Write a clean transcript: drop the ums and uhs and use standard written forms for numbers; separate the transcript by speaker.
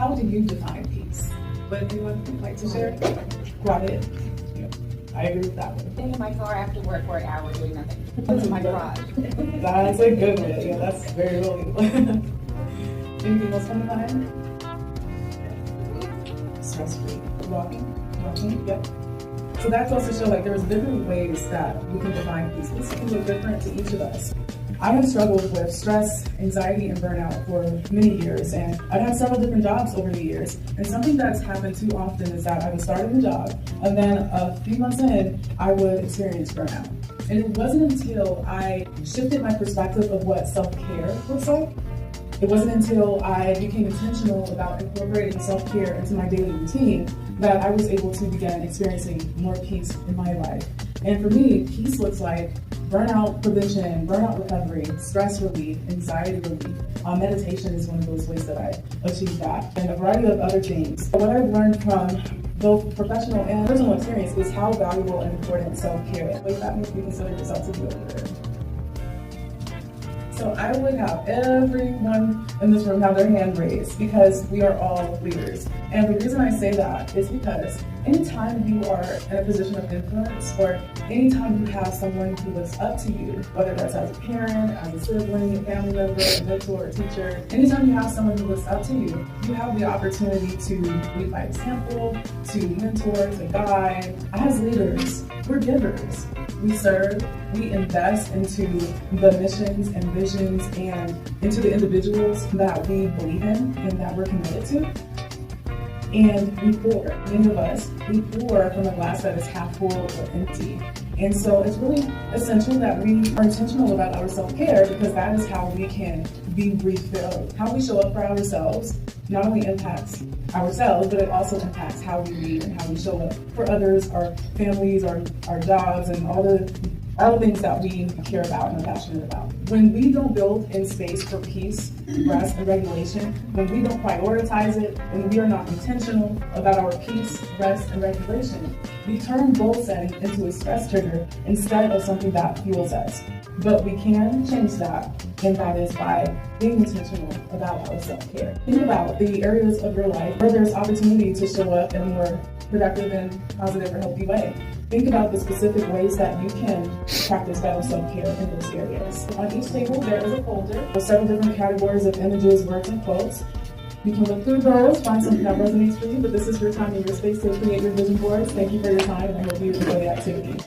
Speaker 1: how do you define peace? Would anyone like to share? Quiet. Yeah, I agree with that one.
Speaker 2: Sitting in my car after work for an hour doing nothing. That's my garage.
Speaker 1: That's a good one. Yeah, that's very relatable. Anything else come to mind? Stress-free. Walking, yep. So that goes to show like there's different ways that we can define peace. This can look different to each of us. I have struggled with stress, anxiety, and burnout for many years, and I've had several different jobs over the years. And something that's happened too often is that I would start a new job, and then a few months in, I would experience burnout. And it wasn't until I shifted my perspective of what self-care looks like. It wasn't until I became intentional about incorporating self-care into my daily routine that I was able to begin experiencing more peace in my life. And for me, peace looks like burnout prevention, burnout recovery, stress relief, anxiety relief. Meditation is one of those ways that I achieve that, and a variety of other things. What I've learned from both professional and personal experience is how valuable and important self-care is. What that means you consider yourself to be a leader. So I would have everyone in this room have their hand raised because we are all leaders. And the reason I say that is because anytime you are in a position of influence or anytime you have someone who looks up to you, whether that's as a parent, as a sibling, a family member, a mentor, a teacher, anytime you have someone who looks up to you, you have the opportunity to lead by example, to mentor, to guide. As leaders, we're givers. We serve, we invest into the missions and visions and into the individuals that we believe in and that we're committed to. And we pour. Many of us, we pour from a glass that is half full or empty. And so it's really essential that we are intentional about our self-care because that is how we can be refilled. How we show up for ourselves not only impacts ourselves, but it also impacts how we lead and how we show up for others, our families, our jobs, and all the things that we care about and are passionate about. When we don't build in space for peace, rest, and regulation, when we don't prioritize it, when we are not intentional about our peace, rest, and regulation, we turn goal setting into a stress trigger instead of something that fuels us. But we can change that, and that is by being intentional about our self-care. Think about the areas of your life where there's opportunity to show up in a more productive and positive or healthy way. Think about the specific ways that you can practice better self-care in those areas. On each table, there is a folder with several different categories of images, words, and quotes. You can look through those, find something that resonates for you, but this is your time and your space to create your vision boards. Thank you for your time, and I hope you enjoy the activity.